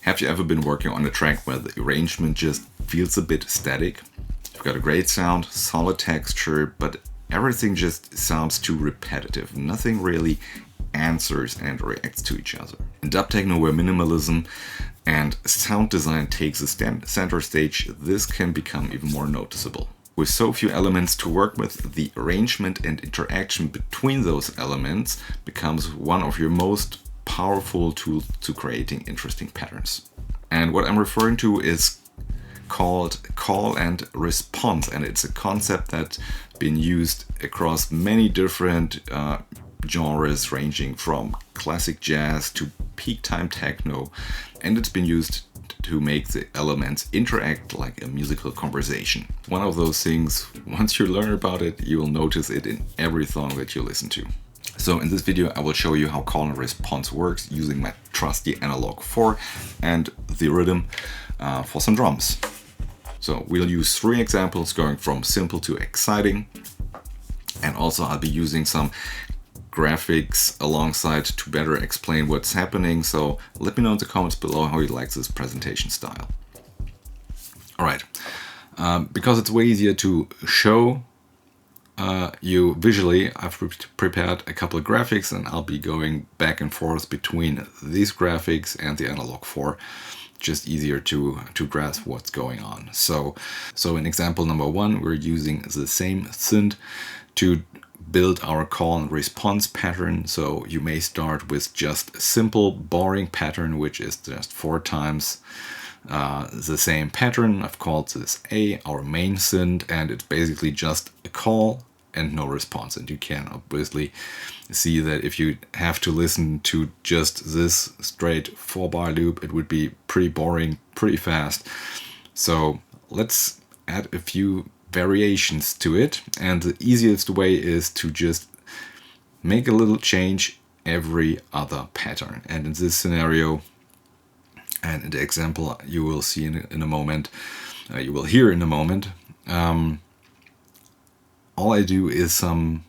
Have you ever been working on a track where the arrangement just feels a bit static? You've got a great sound, solid texture, but everything just sounds too repetitive. Nothing really answers and reacts to each other. In dub techno, where minimalism and sound design takes a center stage, this can become even more noticeable. With so few elements to work with, the arrangement and interaction between those elements becomes one of your most powerful tools to creating interesting patterns. And what I'm referring to is called call and response, and it's a concept that's been used across many different genres, ranging from classic jazz to peak time techno, and it's been used to make the elements interact like a musical conversation. One of those things, once you learn about it, you will notice it in every song that you listen to. So in this video I will show you how call and response works using my trusty analog 4 and the rhythm for some drums. So we'll use 3 examples going from simple to exciting, and also I'll be using some graphics alongside to better explain what's happening. So let me know in the comments below how you like this presentation style. Alright, because it's way easier to show you visually, I've prepared a couple of graphics and I'll be going back and forth between these graphics and the analog 4. Just easier to grasp what's going on. So in example number 1, we're using the same synth to build our call and response pattern. So you may start with just a simple boring pattern, which is just 4 times the same pattern. I've called this A, our main synth, and it's basically just a call and no response. And you can obviously see that if you have to listen to just this straight 4-bar loop, it would be pretty boring, pretty fast. So let's add a few variations to it, and the easiest way is to just make a little change every other pattern. And in this scenario, and in the example you will see in a moment, you will hear in a moment, all I do is some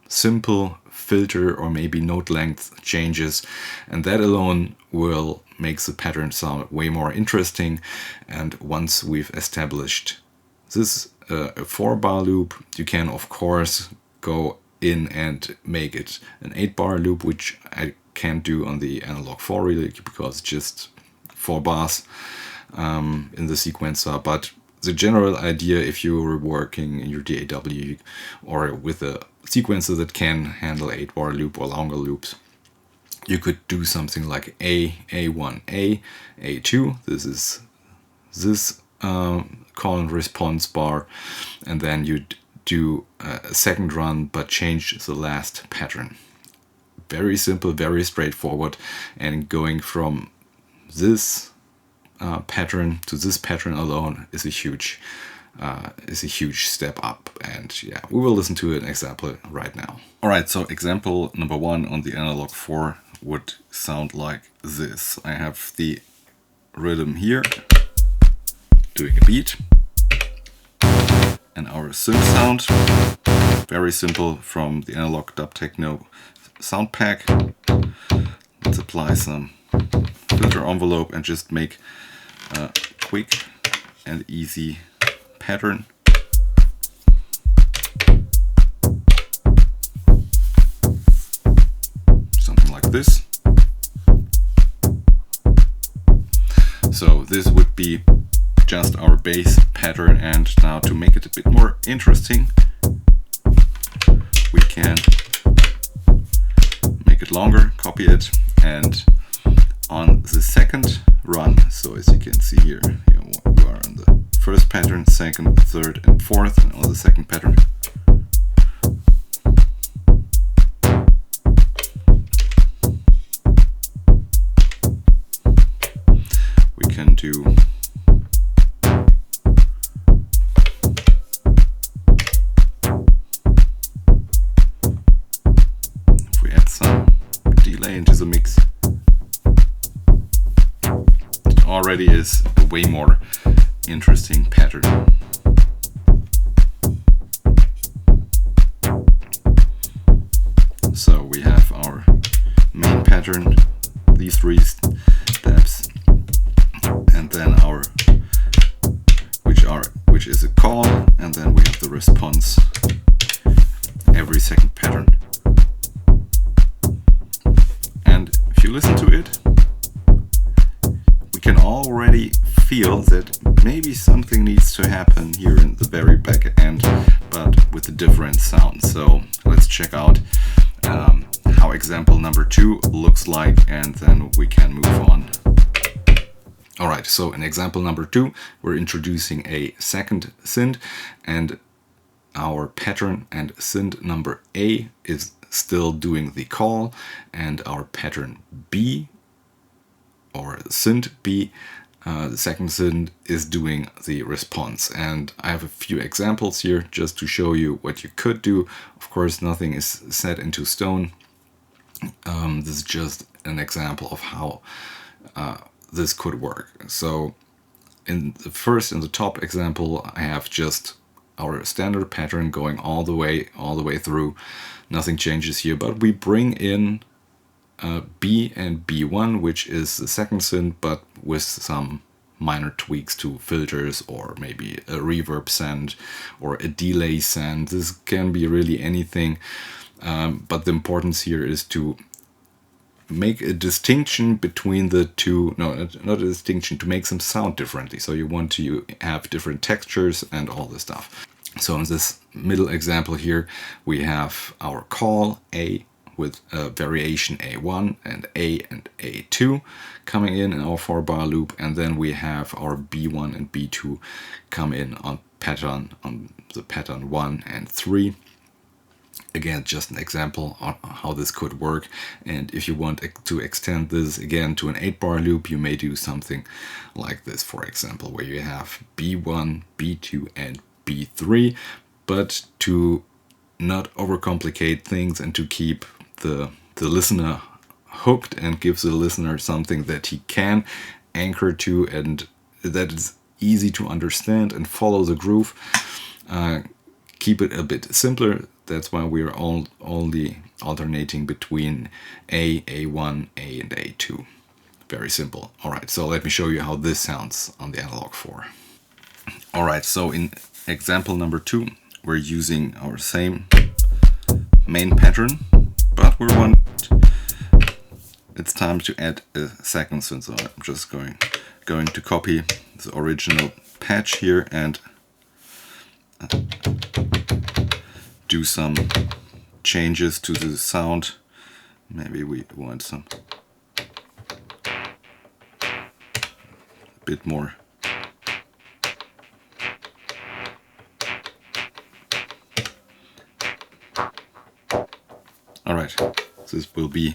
simple filter or maybe note length changes, and that alone will make the pattern sound way more interesting. And once we've established this a 4-bar loop, you can of course go in and make it an 8-bar loop, which I can't do on the analog 4 really, because it's just 4 bars in the sequencer. But the general idea, if you were working in your DAW or with a sequencer that can handle 8-bar loop or longer loops, you could do something like A1, A2. This is this call and response bar, and then you do a second run but change the last pattern. Very simple, very straightforward, and going from this pattern to this pattern alone is a huge step up. And yeah, we will listen to an example right now. Alright, so example number 1 on the analog 4 would sound like this. I have the rhythm here doing a beat, and our synth sound, very simple, from the analog dub techno sound pack. Let's apply some filter envelope and just make a quick and easy pattern. Something like this. So this would be just our bass pattern, and now to make it a bit more interesting, we can make it longer, copy it, and on the second run, so as you can see here, we are on the first pattern, second, third and fourth, and on the second pattern we can do into the mix. It already is a way more interesting pattern. So we have our main pattern, these 3 steps, response every second pattern. And if you listen to it, we can already feel that maybe something needs to happen here in the very back end, but with a different sound. So let's check out how example number 2 looks like, and then we can move on. Alright, so in example number 2, we're introducing a second synth, and our pattern and synth number A is still doing the call, and our pattern B, or synth B, the second synth, is doing the response. And I have a few examples here just to show you what you could do. Of course, nothing is set into stone. This is just an example of how this could work. So in the top example, I have just our standard pattern going all the way through. Nothing changes here, but we bring in B and B1, which is the second synth, but with some minor tweaks to filters, or maybe a reverb send or a delay send. This can be really anything, but the importance here is to make a distinction between the two. No, not a distinction, to make them sound differently. So you want to have different textures and all this stuff. So in this middle example here, we have our call A with a variation A1 and A2 coming in our 4-bar loop, and then we have our B1 and B2 come in on the pattern 1 and 3. Again, just an example on how this could work. And if you want to extend this again to an 8-bar loop, you may do something like this, for example, where you have B1, B2 and B3, but to not overcomplicate things and to keep the listener hooked and give the listener something that he can anchor to and that is easy to understand and follow the groove, keep it a bit simpler. That's why we are only alternating between A1, A and A2. Very simple. Alright, so let me show you how this sounds on the analog 4. Alright, so in example number 2, we're using our same main pattern, but it's time to add a second synth. So I'm just going to copy the original patch here and do some changes to the sound. Maybe we want some a bit more. Alright, this will be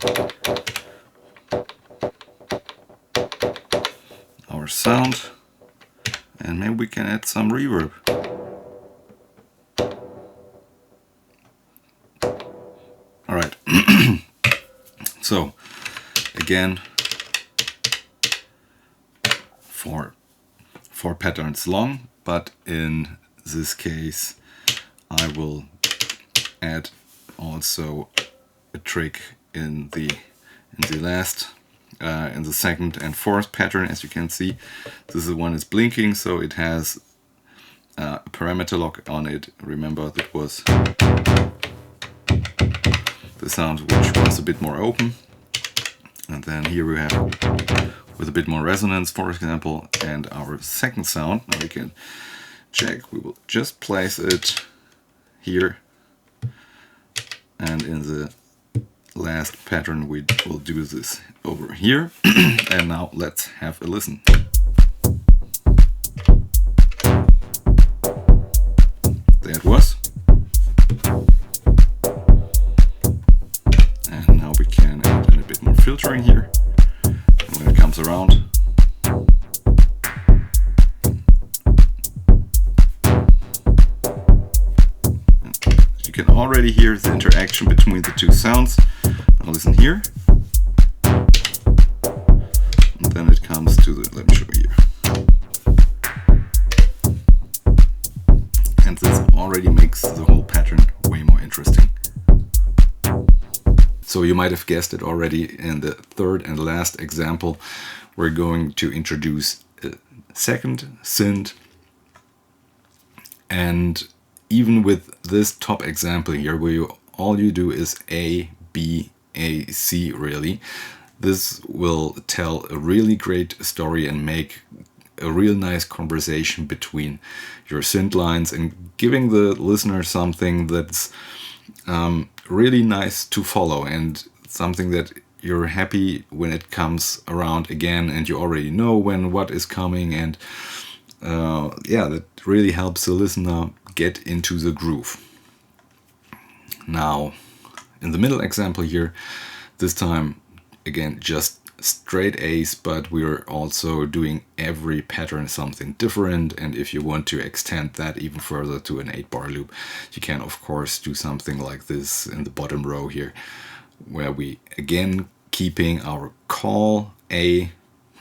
our sound, and maybe we can add some reverb. Alright, so again, four patterns long, but in this case I will add also a trick in the second and fourth pattern. As you can see, this is the one is blinking, so it has a parameter lock on it. Remember, that was the sound which was a bit more open, and then here we have with a bit more resonance, for example, and our second sound. Now we can check. We will just place it here, and in the last pattern we will do this over here. And now let's have a listen. There it was. And now we can add in a bit more filtering here. And when it comes around, you can already hear the interaction between the two sounds. Now listen here. And then it comes to the, let me show you here. And this already makes the whole pattern way more interesting. So you might have guessed it already, in the third and last example, we're going to introduce a second synth. And even with this top example here, where all you do is A, B, A, C, really, this will tell a really great story and make a real nice conversation between your synth lines and giving the listener something that's really nice to follow and something that you're happy when it comes around again and you already know when what is coming, and yeah, that really helps the listener get into the groove. Now, in the middle example here, this time again just straight A's, but we're also doing every pattern something different, and if you want to extend that even further to an 8-bar loop, you can of course do something like this in the bottom row here, where we again keeping our call A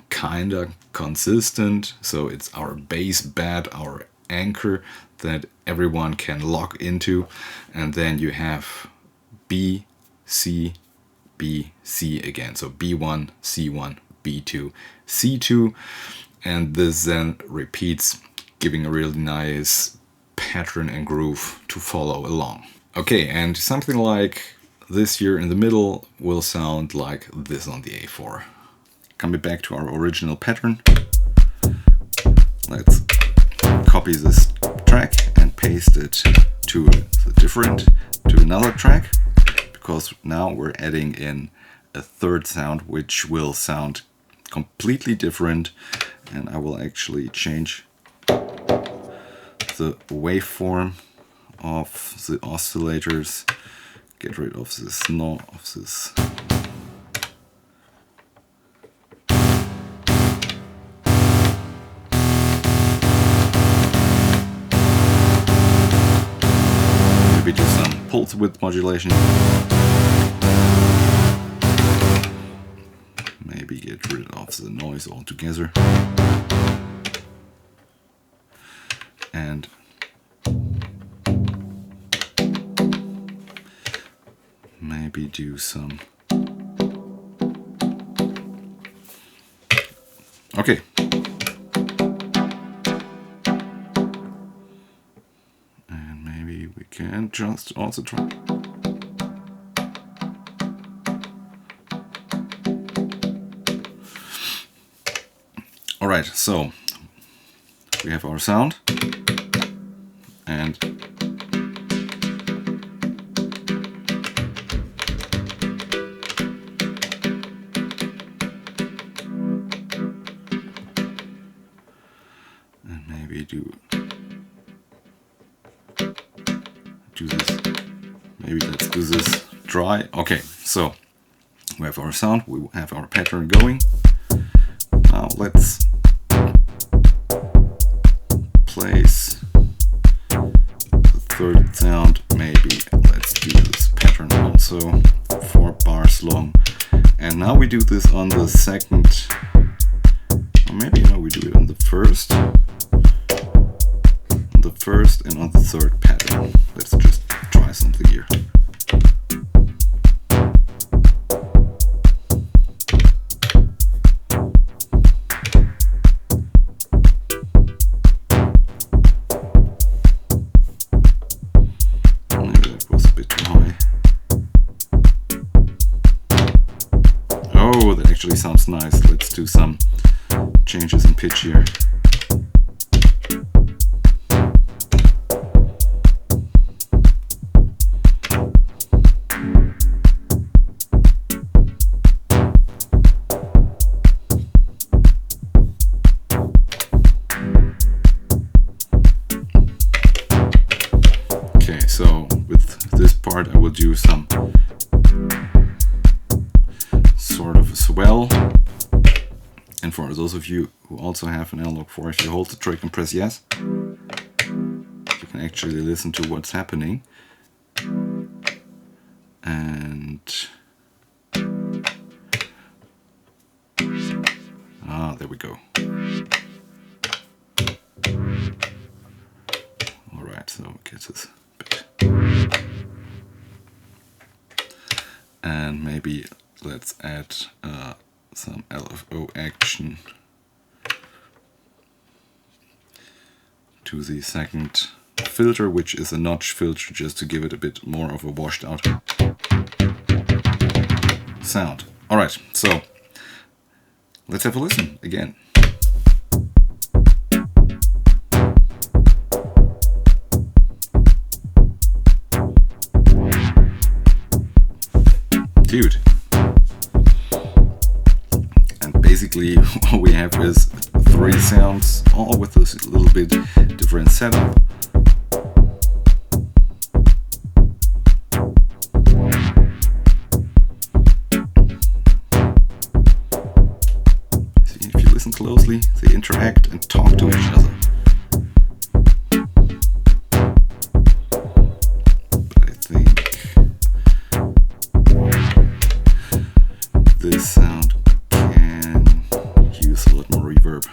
kinda consistent, so it's our bass bed, our anchor that everyone can lock into, and then you have B, C, B, C again. So B1, C1, B2, C2, and this then repeats, giving a really nice pattern and groove to follow along. Okay, and something like this here in the middle will sound like this on the A4. Coming back to our original pattern, let's copy this track and paste it to another track, because now we're adding in a third sound which will sound completely different, and I will actually change the waveform of the oscillators, get rid of this maybe do some pulse width modulation. Maybe get rid of the noise altogether. And maybe do some... Okay. And maybe we can just also try... Alright, so we have our sound, and maybe do this. Maybe let's do this dry. Okay, so we have our sound, we have our pattern going. Now let's place the third sound. Maybe let's do this pattern also, 4 bars long. And now we do this on the second, or maybe no, we do it on the first, and on the third pattern. Let's just try something here. Actually sounds nice. Let's do some changes in pitch here. Okay, so with this part I will do some sort of a swell, and for those of you who also have an analog 4, if you hold the trick and press yes, you can actually listen to what's happening. And there we go. Alright, so get this bit, and maybe let's add some LFO action to the second filter, which is a notch filter, just to give it a bit more of a washed out sound. Alright, so let's have a listen again. Dude. And basically what we have is 3 sounds, all with this little bit different setup. See, if you listen closely, they interact and talk to each other. But I think this sound can use a lot more reverb.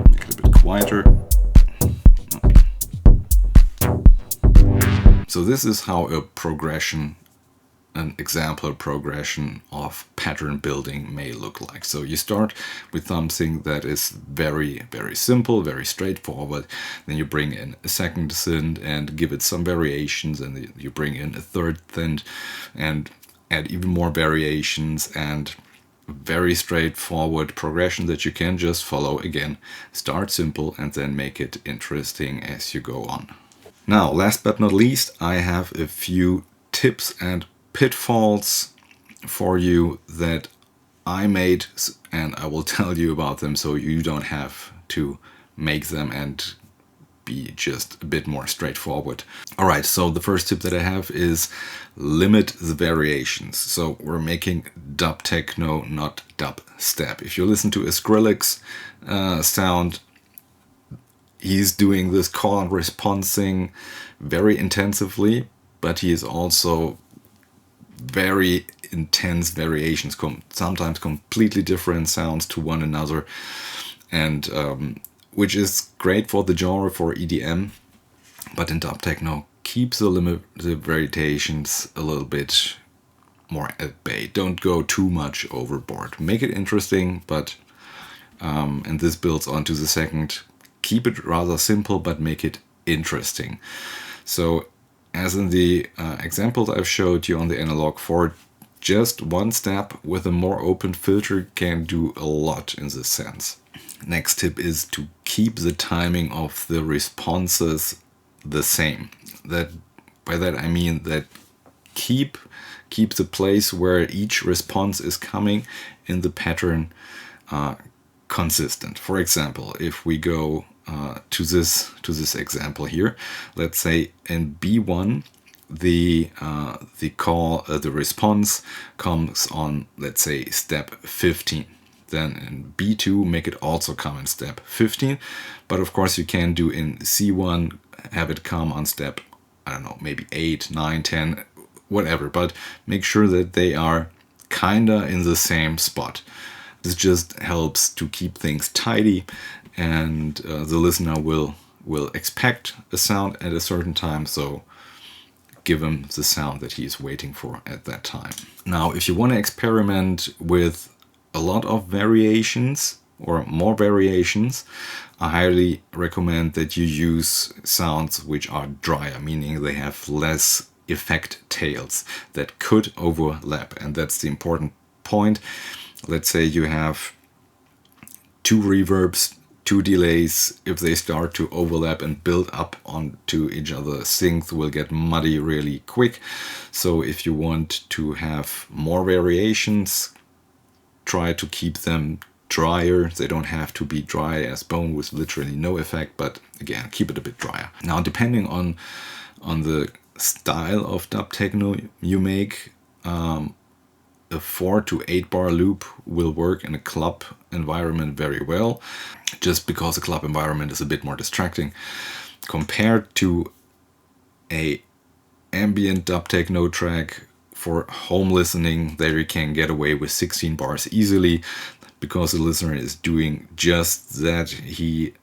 Make it a bit quieter. So this is how a progression, an example progression of pattern building may look like. So you start with something that is very, very simple, very straightforward. Then you bring in a second synth and give it some variations, and you bring in a third synth and add even more variations, and very straightforward progression that you can just follow. Again, start simple and then make it interesting as you go on. Now, last but not least, I have a few tips and pitfalls for you that I made, and I will tell you about them so you don't have to make them and be just a bit more straightforward. Alright, so the first tip that I have is limit the variations. So we're making dub techno, not dub step. If you listen to a Skrillex sound, he's doing this call and response thing very intensively, but he is also very intense variations, sometimes completely different sounds to one another, and which is great for the genre, for EDM, but in dub techno, keep the variations a little bit more at bay. Don't go too much overboard. Make it interesting, but and this builds onto the second. Keep it rather simple, but make it interesting. So, as in the examples I've showed you on the Analog 4, just one step with a more open filter can do a lot in this sense. Next tip is to keep the timing of the responses the same. By that I mean that keep the place where each response is coming in the pattern consistent. For example, if we go to this example here, let's say in B1 the response comes on, let's say, step 15. Then in B2 make it also come in step 15, but of course you can do in C1 have it come on step, I don't know, maybe 8, 9, 10, whatever, but make sure that they are kinda in the same spot. This just helps to keep things tidy, and the listener will expect a sound at a certain time, so give him the sound that he's waiting for at that time. Now, if you want to experiment with a lot of variations or more variations, I highly recommend that you use sounds which are drier, meaning they have less effect tails that could overlap, and that's the important point. Let's say you have 2 reverbs, 2 delays. If they start to overlap and build up onto each other, synth will get muddy really quick. So if you want to have more variations, try to keep them drier. They don't have to be dry as bone with literally no effect, but again, keep it a bit drier. Now, depending on the style of dub techno you make, a 4 to 8 bar loop will work in a club environment very well, just because the club environment is a bit more distracting compared to a ambient dub techno track. For home listening, there you can get away with 16 bars easily, because the listener is doing just that. He's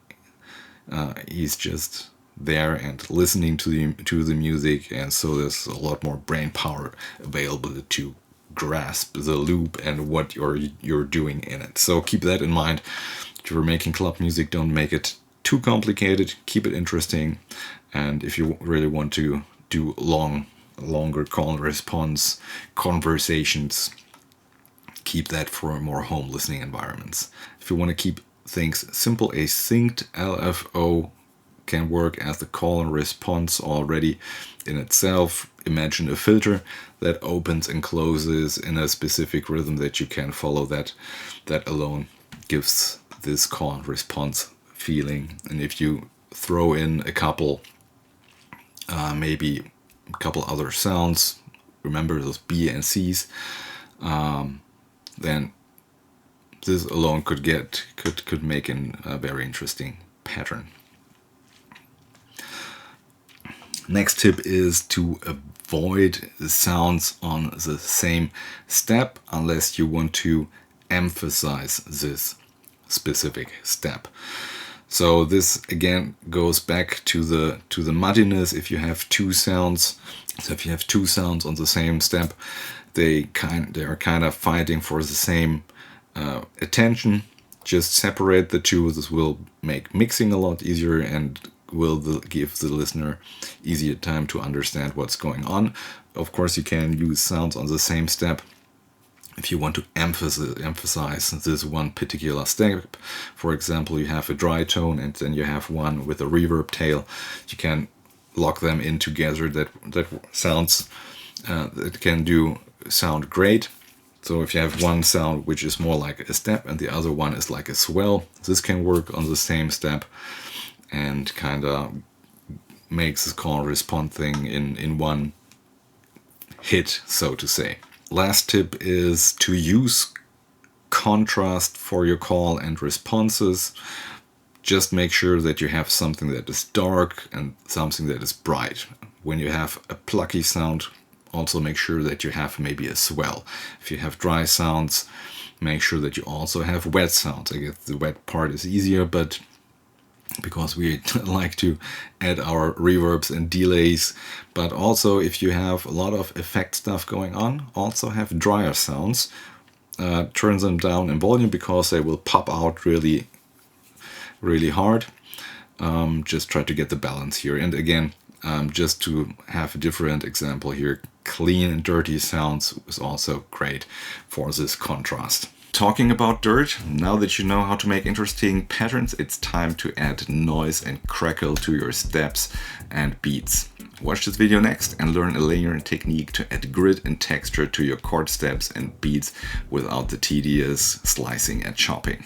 just there and listening to the music, and so there's a lot more brain power available to grasp the loop and what you're doing in it. So keep that in mind. If you're making club music, don't make it too complicated. Keep it interesting. And if you really want to do longer call and response conversations, keep that for more home listening environments. If you want to keep things simple, a synced LFO can work as the call and response already in itself. Imagine a filter that opens and closes in a specific rhythm that you can follow. That alone gives this call and response feeling. And if you throw in a couple, maybe a couple other sounds, remember those B and C's, then this alone could make a very interesting pattern. Next tip is to avoid sounds on the same step unless you want to emphasize this specific step. So this again goes back to the muddiness. If you have two sounds, on the same step, they are kind of fighting for the same attention. Just separate the two. This will make mixing a lot easier and will give the listener easier time to understand what's going on. Of course, you can use sounds on the same step if you want to emphasize this one particular step. For example, you have a dry tone and then you have one with a reverb tail. You can lock them in together. That sounds that can sound great. So if you have one sound which is more like a step and the other one is like a swell, this can work on the same step and kind of makes this call and response thing in one hit, so to say. Last tip is to use contrast for your call and responses. Just make sure that you have something that is dark and something that is bright. When you have a plucky sound, also make sure that you have maybe a swell. If you have dry sounds, make sure that you also have wet sounds. I guess the wet part is easier, but because we like to add our reverbs and delays. But also if you have a lot of effect stuff going on, also have drier sounds. Turn them down in volume because they will pop out really, really hard. Just try to get the balance here. And again, just to have a different example here, clean and dirty sounds is also great for this contrast. Talking about dirt, now that you know how to make interesting patterns, it's time to add noise and crackle to your steps and beats. Watch this video next and learn a layering technique to add grit and texture to your chord steps and beats without the tedious slicing and chopping.